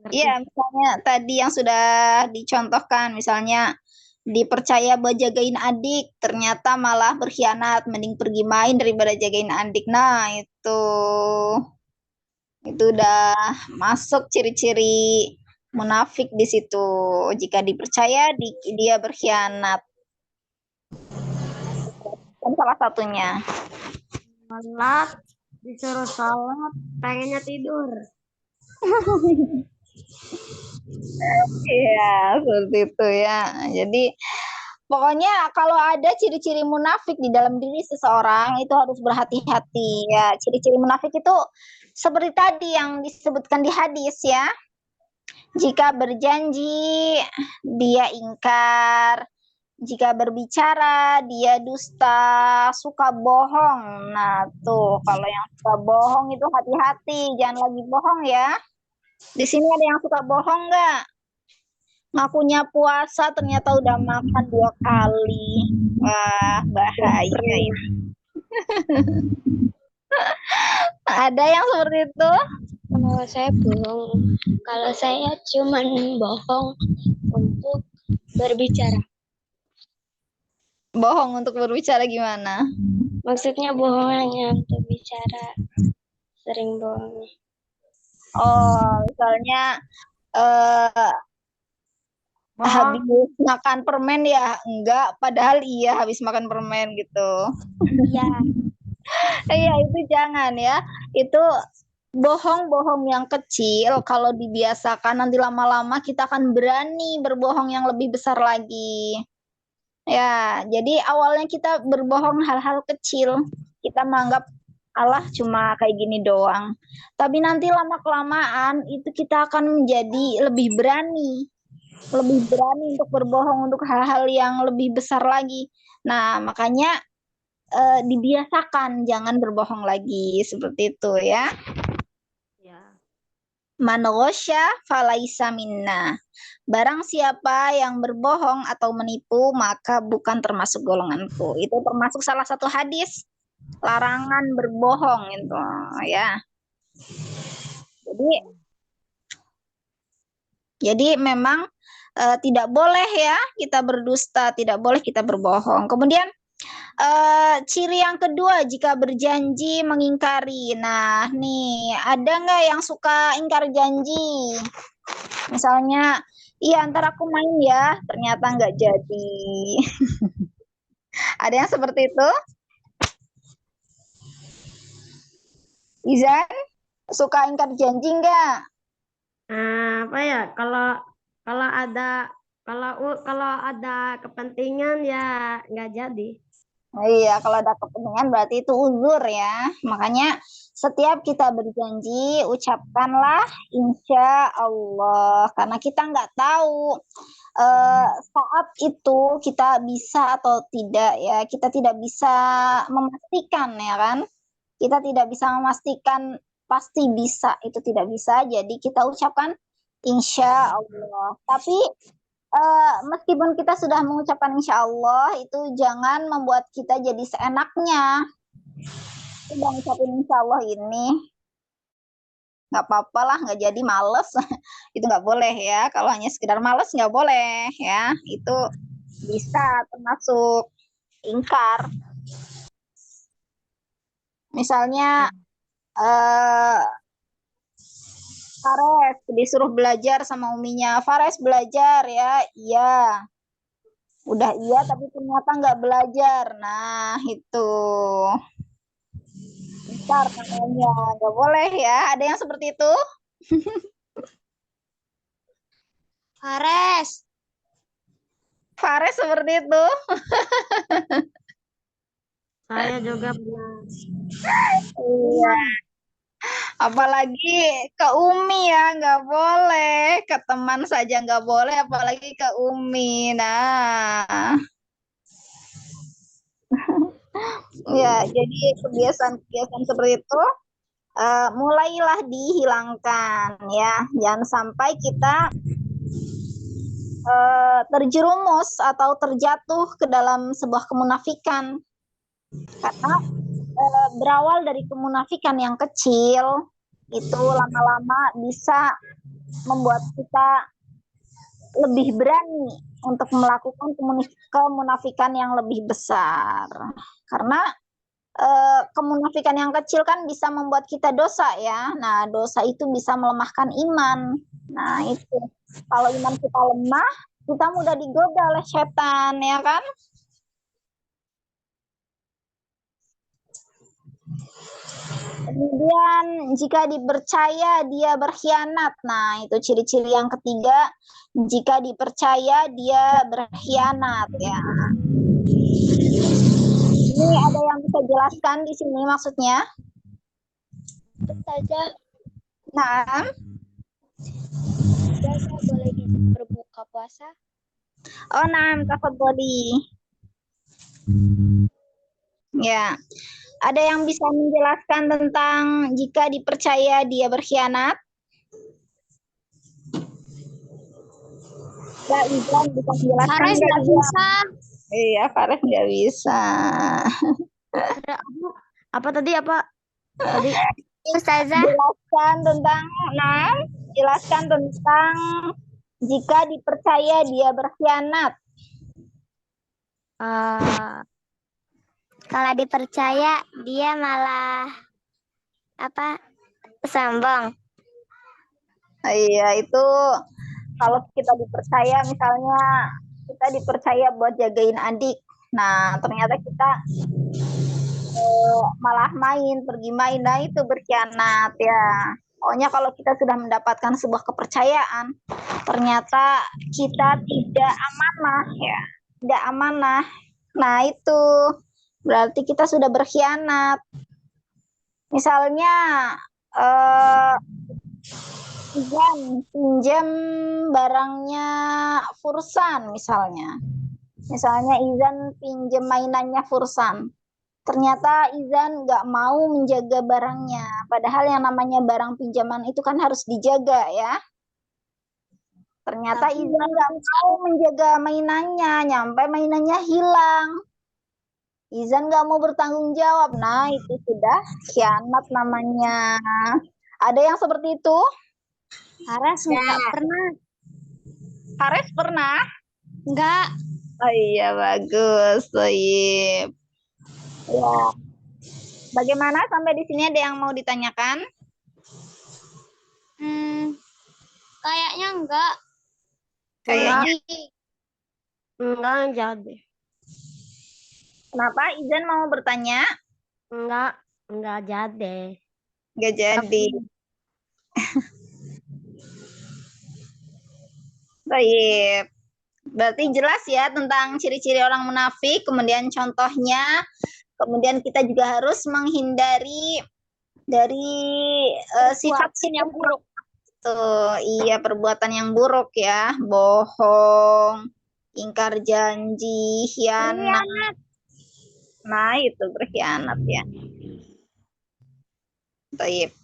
Iya, misalnya tadi yang sudah dicontohkan, misalnya dipercaya buat jagain adik, ternyata malah berkhianat, mending pergi main daripada jagain adik. Nah, itu udah masuk ciri-ciri munafik di situ. Jika dipercaya, dia berkhianat. Kan salah satunya. Sholat, disuruh sholat, pengennya tidur. Iya, seperti itu ya. Jadi pokoknya kalau ada ciri-ciri munafik di dalam diri seseorang itu harus berhati-hati ya. Ciri-ciri munafik itu seperti tadi yang disebutkan di hadis ya. Jika berjanji dia ingkar, jika berbicara dia dusta, suka bohong. Nah, tuh kalau yang suka bohong itu hati-hati, jangan lagi bohong ya. Di sini ada yang suka bohong nggak? Ngakunya puasa ternyata udah makan 2 kali. Wah, bahaya ya. Ada yang seperti itu? Kalau saya belum. Kalau saya cuma bohong untuk berbicara. Bohong untuk berbicara gimana? Maksudnya bohong hanya untuk bicara. Sering bohong. Oh, misalnya Bohong. Habis makan permen ya? Enggak, padahal iya habis makan permen gitu. Iya. Iya, itu jangan ya. Itu bohong-bohong yang kecil kalau dibiasakan nanti lama-lama kita akan berani berbohong yang lebih besar lagi. Ya, jadi awalnya kita berbohong hal-hal kecil. Kita menganggap Allah cuma kayak gini doang. Tapi nanti lama-kelamaan itu kita akan menjadi lebih berani. Lebih berani untuk berbohong untuk hal-hal yang lebih besar lagi. Nah, makanya dibiasakan jangan berbohong lagi seperti itu ya. Ya. Man ghasya falaisa minna. Barang siapa yang berbohong atau menipu maka bukan termasuk golonganku. Itu termasuk salah satu hadis larangan berbohong itu ya. Jadi memang tidak boleh ya kita berdusta, tidak boleh kita berbohong. Kemudian ciri yang kedua jika berjanji mengingkari. Nah, nih ada nggak yang suka ingkar janji? Misalnya, iya ntar aku main ya, ternyata nggak jadi. Ada yang seperti itu? Izan, suka ingkar janji nggak? Apa ya? Kalau ada kepentingan ya nggak jadi. Iya, kalau ada kepentingan berarti itu uzur ya. Makanya setiap kita berjanji, ucapkanlah insya Allah. Karena kita nggak tahu saat itu kita bisa atau tidak ya. Kita tidak bisa memastikan ya kan. Kita tidak bisa memastikan pasti bisa, itu tidak bisa. Jadi kita ucapkan insya Allah. Tapi meskipun kita sudah mengucapkan insya Allah, itu jangan membuat kita jadi seenaknya. Udah ngucapin insya Allah ini, nggak apa-apa lah, nggak jadi males. Itu nggak boleh ya. Kalau hanya sekedar males nggak boleh ya. Itu bisa termasuk ingkar. Misalnya Fares disuruh belajar sama uminya. Fares belajar ya, iya. Udah iya tapi ternyata nggak belajar. Nah, itu. Bentar namanya. Nggak boleh ya. Ada yang seperti itu? Fares. Fares seperti itu. Saya juga pernah. Iya. Apalagi ke Umi ya, nggak boleh. Ke teman saja nggak boleh, apalagi ke Umi. Nah, ya, jadi kebiasaan-kebiasaan seperti itu mulailah dihilangkan ya. Jangan sampai kita terjerumus atau terjatuh ke dalam sebuah kemunafikan. Karena berawal dari kemunafikan yang kecil, itu lama-lama bisa membuat kita lebih berani untuk melakukan kemunafikan yang lebih besar. Karena kemunafikan yang kecil kan bisa membuat kita dosa ya. Nah, dosa itu bisa melemahkan iman. Nah, itu. Kalau iman kita lemah, kita mudah digoda oleh setan, ya kan? Kemudian jika dipercaya dia berkhianat. Nah, itu ciri-ciri yang ketiga. Jika dipercaya dia berkhianat ya. Ini ada yang bisa jelaskan di sini maksudnya? Saja. Nah, Biasa boleh berbuka puasa. oh nah, tafadholi. Ya. Ada yang bisa menjelaskan tentang jika dipercaya dia berkhianat? Ya, Izan bisa menjelaskan. Fares nggak bisa. Iya, Fares nggak bisa. Apa tadi? Tadi Ustazah. Jelaskan tentang jika dipercaya dia berkhianat. Kalau dipercaya dia malah sombong. Iya, itu kalau kita dipercaya, misalnya kita dipercaya buat jagain adik, nah ternyata kita malah pergi main, nah itu berkhianat ya. Pokoknya kalau kita sudah mendapatkan sebuah kepercayaan, ternyata kita tidak amanah ya, tidak amanah. Nah itu berarti kita sudah berkhianat. Misalnya Izan pinjam barangnya Fursan misalnya. Misalnya Izan pinjam mainannya Fursan. Ternyata Izan nggak mau menjaga barangnya. Padahal yang namanya barang pinjaman itu kan harus dijaga ya. Ternyata Izan nggak mau menjaga mainannya, nyampe mainannya hilang. Izan nggak mau bertanggung jawab. Nah itu sudah khianat namanya. Ada yang seperti itu? Haras nggak pernah. Haris pernah? Nggak. Oh iya, bagus. Soib. Ya. Bagaimana sampai di sini, ada yang mau ditanyakan? Kayaknya enggak. Kayaknya. Enggak jadi. Kenapa Izan mau bertanya? Enggak jadi. Nggak jadi. Baik. Berarti jelas ya tentang ciri-ciri orang munafik, kemudian contohnya, kemudian kita juga harus menghindari dari sifat yang buruk. Tuh, iya, perbuatan yang buruk ya, bohong, ingkar janji, khianat. Nah, itu berkhianat ya. Baik.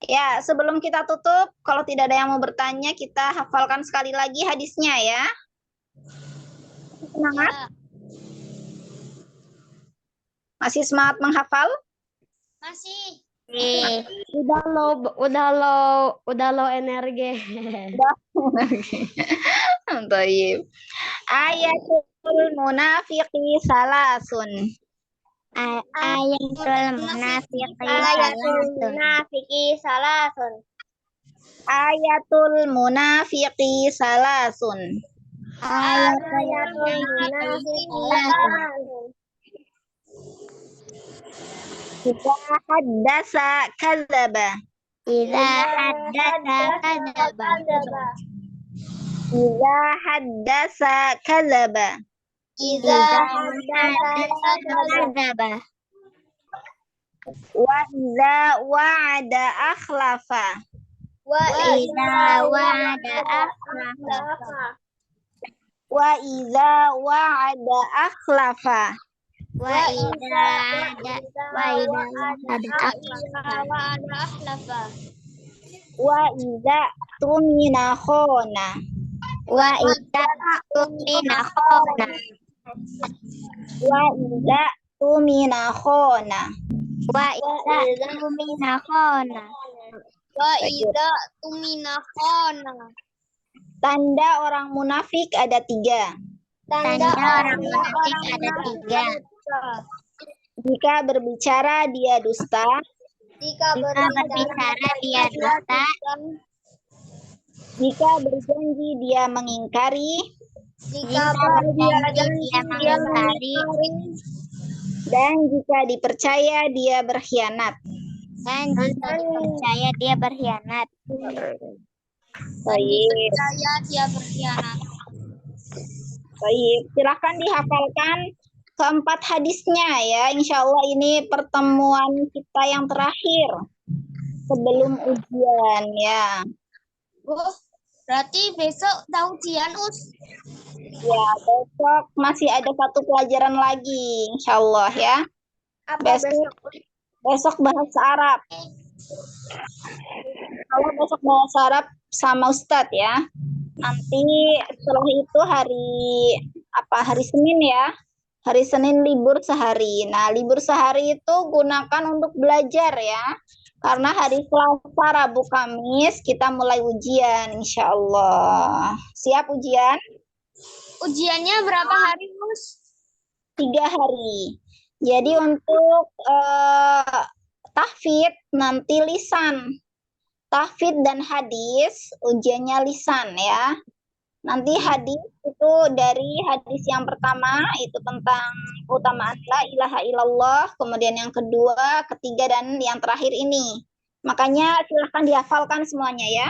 Ya, sebelum kita tutup, kalau tidak ada yang mau bertanya, kita hafalkan sekali lagi hadisnya ya. Semangat? Masih semangat menghafal? Masih. Udah lo energi. Baik. Ayatul munafiqi salasun. Ayatul munafiqi salasun. Ayatul munafiqi salasun. Ayatul munafiqi salasun. Idza haddasa kadzaba. Idza haddasa kadzaba. Idza haddasa kadzaba. Idza haddasa kadzaba. Wa idza wa'ada akhlafa. Wa idza wa'ada akhlafa. Wa idza wa'ada akhlafa. Wa idza wa'ada akhlafa. Wa idza tumina khona. Wa idza tumina khona. Wa idza tumina khona. Wa idza tumina khona. Wa idza tumina khona. Tanda orang munafik ada 3. Tanda orang munafik ada 3. Jika berbicara dia dusta. Jika berbicara dia dusta. Jika berjanji dia mengingkari. Jika berjanji dia mengingkari. Dan jika dipercaya dia berkhianat. Dan jika dipercaya dia berkhianat. Baik. Dia berkhianat. Baik, silahkan dihafalkan keempat hadisnya ya. Insya Allah ini pertemuan kita yang terakhir sebelum ujian ya. Berarti besok tahu ujian, Us? Ya, besok masih ada 1 pelajaran lagi, insya Allah ya. Besok bahasa Arab. Kalau besok bahasa Arab sama Ustadz ya. Nanti setelah itu hari Senin ya. Hari Senin libur sehari. Nah, libur sehari itu gunakan untuk belajar ya. Karena hari Selasa, Rabu, Kamis kita mulai ujian, insya Allah. Siap ujian? Ujiannya berapa hari, Mus? 3 hari. Jadi untuk tahfidz nanti lisan. Tahfidz dan hadis ujiannya lisan ya. Nanti hadis itu dari hadis yang pertama itu tentang keutamaan la ilaha illallah, kemudian yang kedua, ketiga, dan yang terakhir ini. Makanya silahkan dihafalkan semuanya ya.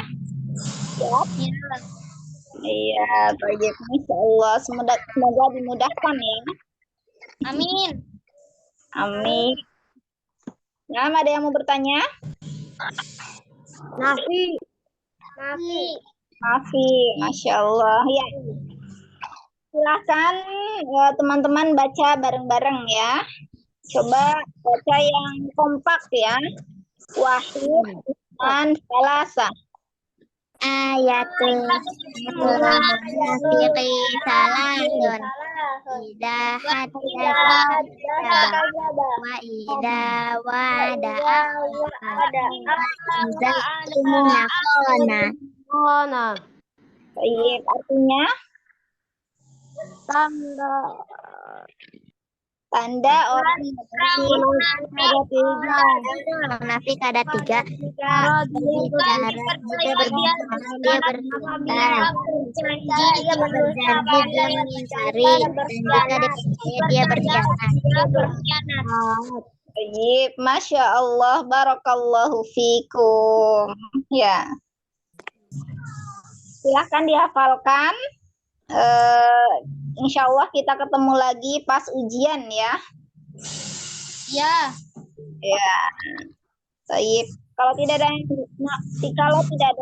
Iya, baik. Masya Allah. Semoga dimudahkan ya. Amin. Amin. Nah, ada yang mau bertanya? Nafi. Mafi, Masya Allah. Ya, silahkan ya, teman-teman baca bareng-bareng ya. Coba baca yang kompak ya. Wahid, Isman, Salasa. Ayatul munafiqi salasun. Ida haddatsa wa ida wada'a nafona. Mana? Baik, artinya tanda orang munafik ada tiga. Berbicara, jika berbicara dia berjanji dia mengingkari, dan jika dipercaya dia berkhianat. Baik, Masya Allah, barakallahu fikum. Ya, silahkan dihafalkan. Insya Allah kita ketemu lagi pas ujian ya. Ya. Ya. Baik. Kalau tidak ada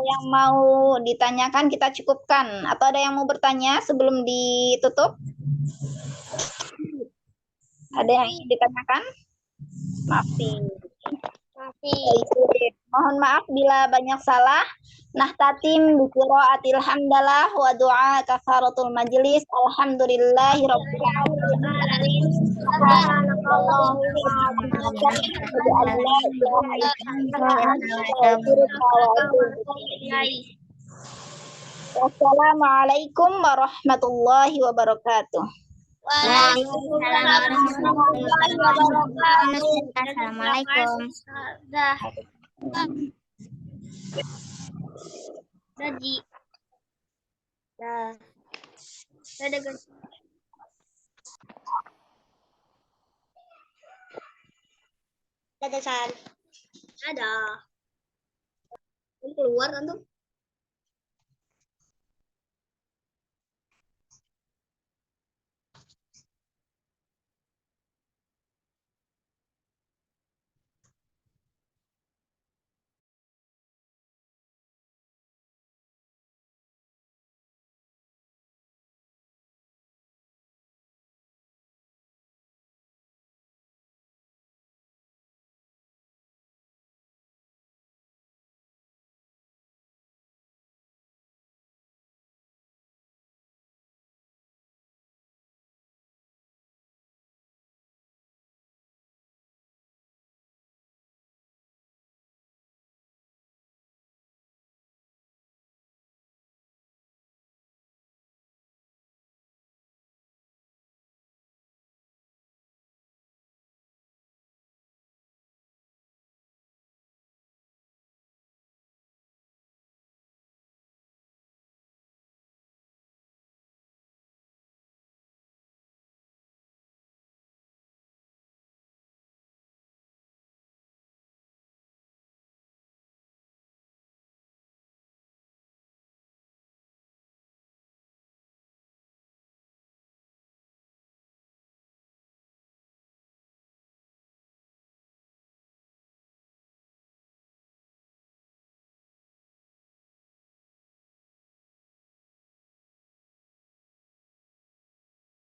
yang mau ditanyakan kita cukupkan. Atau ada yang mau bertanya sebelum ditutup? Ada yang ingin ditanyakan? Maafin. Mohon maaf bila banyak salah. Nahtatim bi qiraatil hamdalah wa du'a kafaratul majlis. Alhamdulillahi rabbil alamin. Wassalamualaikum warahmatullahi wabarakatuh. Waalaikumsalam warahmatullahi wabarakatuh. Assalamualaikum. Gaji. Dadah guys. Dadah San. Dadah. Keluar antum.